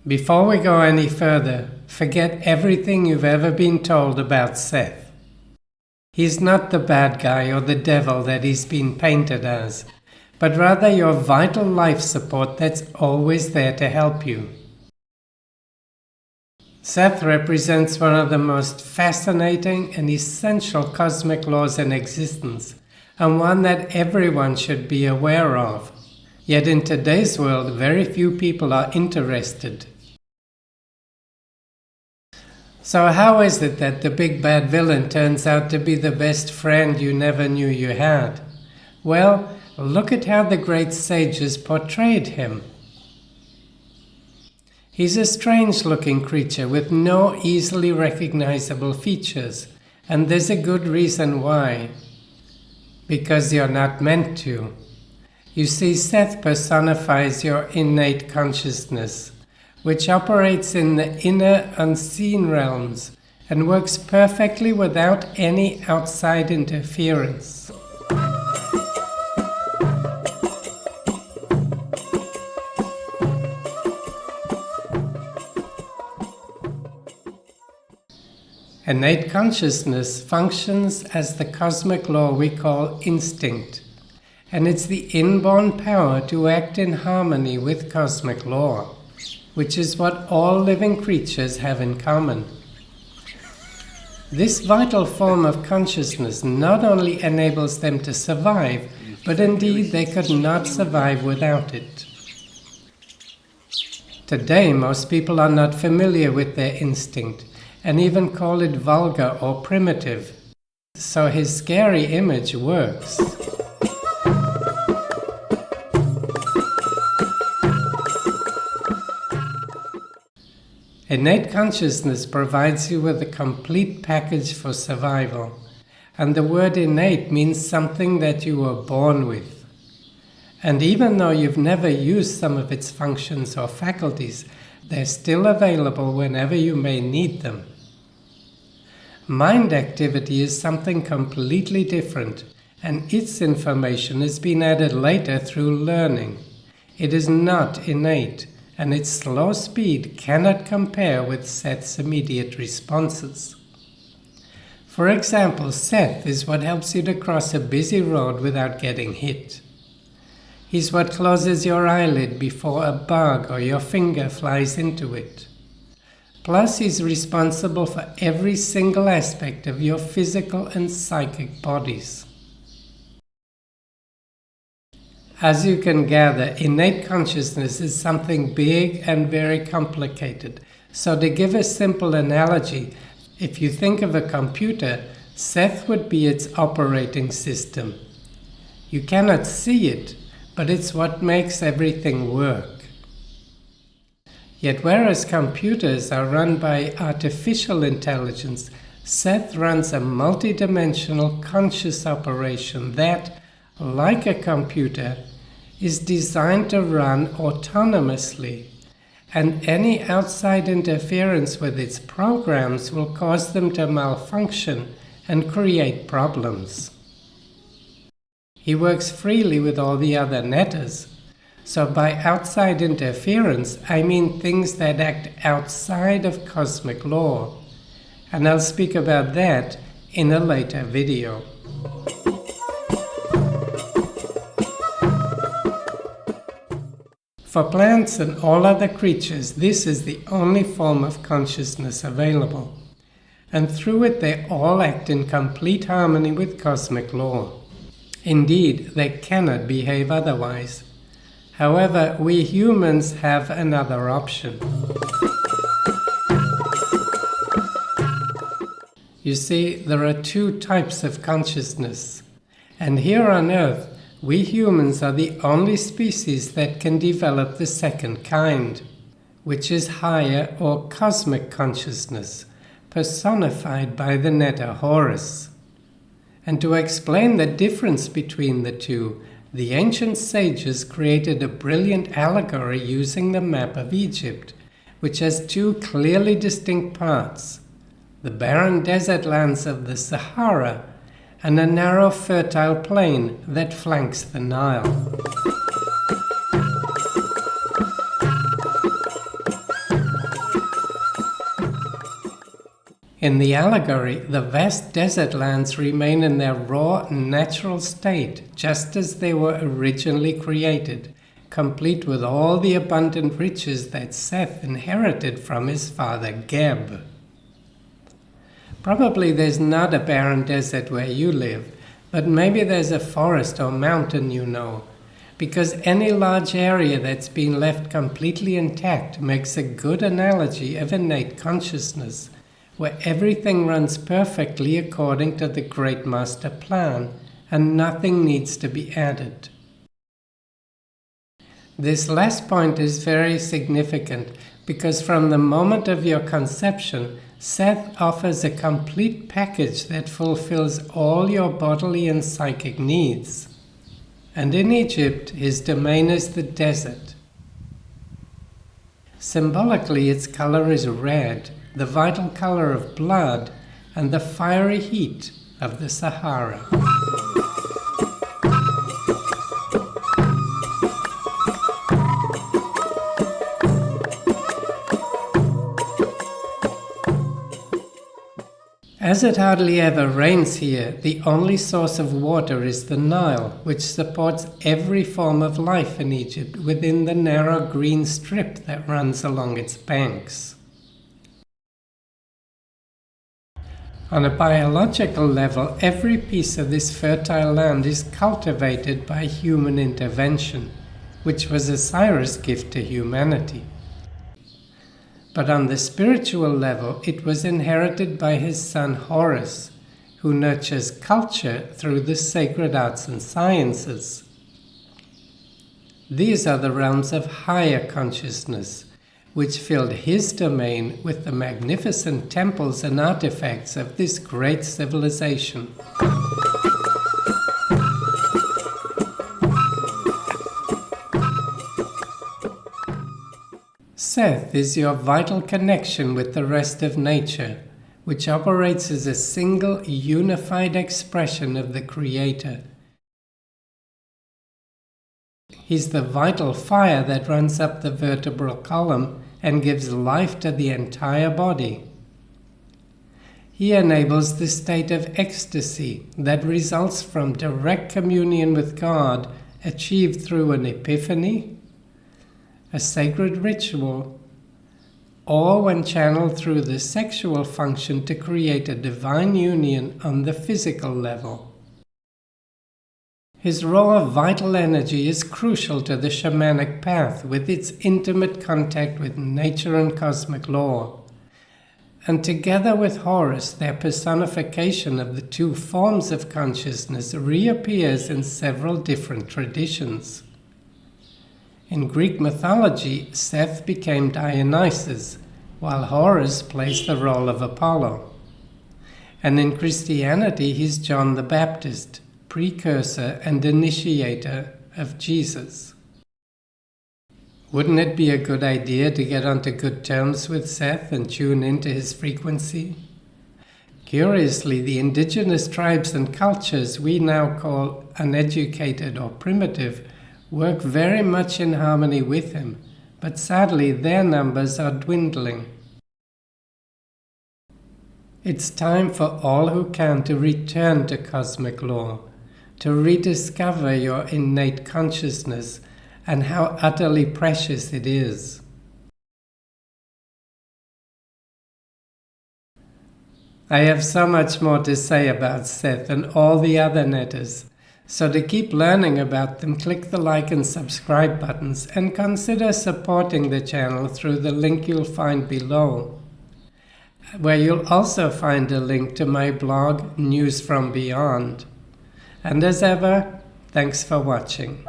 Before we go any further, forget everything you've ever been told about Seth. He's not the bad guy or the devil that he's been painted as, but rather your vital life support that's always there to help you. Seth represents one of the most fascinating and essential cosmic laws in existence, and one that everyone should be aware of. Yet in today's world, very few people are interested. So how is it that the big bad villain turns out to be the best friend you never knew you had? Well, look at how the great sages portrayed him. He's a strange-looking creature with no easily recognizable features, and there's a good reason why. Because you're not meant to. You see, Seth personifies your innate consciousness, which operates in the inner unseen realms and works perfectly without any outside interference. Innate consciousness functions as the cosmic law we call instinct, and it's the inborn power to act in harmony with cosmic law, which is what all living creatures have in common. This vital form of consciousness not only enables them to survive, but indeed they could not survive without it. Today, most people are not familiar with their instinct, and even call it vulgar or primitive. So his scary image works. Innate consciousness provides you with a complete package for survival, and the word innate means something that you were born with. And even though you've never used some of its functions or faculties, they're still available whenever you may need them. Mind activity is something completely different, and its information has been added later through learning. It is not innate, and its slow speed cannot compare with Seth's immediate responses. For example, Seth is what helps you to cross a busy road without getting hit. He's what closes your eyelid before a bug or your finger flies into it. Plus, he's responsible for every single aspect of your physical and psychic bodies. As you can gather, innate consciousness is something big and very complicated. So to give a simple analogy, if you think of a computer, Seth would be its operating system. You cannot see it, but it's what makes everything work. Yet whereas computers are run by artificial intelligence, Seth runs a multidimensional conscious operation that, like a computer, is designed to run autonomously, and any outside interference with its programs will cause them to malfunction and create problems. He works freely with all the other netters. So by outside interference, I mean things that act outside of cosmic law. And I'll speak about that in a later video. For plants and all other creatures, this is the only form of consciousness available. And through it they all act in complete harmony with cosmic law. Indeed, they cannot behave otherwise. However, we humans have another option. You see, there are two types of consciousness, and here on Earth, we humans are the only species that can develop the second kind, which is higher or cosmic consciousness, personified by the Nile and Horus. And to explain the difference between the two, the ancient sages created a brilliant allegory using the map of Egypt, which has two clearly distinct parts, the barren desert lands of the Sahara and a narrow fertile plain that flanks the Nile. In the allegory, the vast desert lands remain in their raw, natural state, just as they were originally created, complete with all the abundant riches that Seth inherited from his father Geb. Probably there's not a barren desert where you live, but maybe there's a forest or mountain you know, because any large area that's been left completely intact makes a good analogy of innate consciousness, where everything runs perfectly according to the great master plan, and nothing needs to be added. This last point is very significant, because from the moment of your conception, Seth offers a complete package that fulfills all your bodily and psychic needs. And in Egypt, his domain is the desert. Symbolically, its color is red, the vital color of blood, and the fiery heat of the Sahara. As it hardly ever rains here, the only source of water is the Nile, which supports every form of life in Egypt within the narrow green strip that runs along its banks. On a biological level, every piece of this fertile land is cultivated by human intervention, which was Osiris' gift to humanity. But on the spiritual level, it was inherited by his son Horus, who nurtures culture through the sacred arts and sciences. These are the realms of higher consciousness, which filled his domain with the magnificent temples and artifacts of this great civilization. Seth is your vital connection with the rest of nature, which operates as a single unified expression of the Creator. He's the vital fire that runs up the vertebral column and gives life to the entire body. He enables the state of ecstasy that results from direct communion with God, achieved through an epiphany, a sacred ritual, or when channeled through the sexual function to create a divine union on the physical level. His raw vital energy is crucial to the shamanic path with its intimate contact with nature and cosmic law. And together with Horus, their personification of the two forms of consciousness reappears in several different traditions. In Greek mythology, Seth became Dionysus, while Horus plays the role of Apollo. And in Christianity, he's John the Baptist, precursor and initiator of Jesus. Wouldn't it be a good idea to get onto good terms with Seth and tune into his frequency? Curiously, the indigenous tribes and cultures we now call uneducated or primitive work very much in harmony with him, but sadly their numbers are dwindling. It's time for all who can to return to cosmic law, to rediscover your innate consciousness and how utterly precious it is. I have so much more to say about Seth and all the other netters, so to keep learning about them, click the like and subscribe buttons and consider supporting the channel through the link you'll find below, where you'll also find a link to my blog, News from Beyond. And as ever, thanks for watching.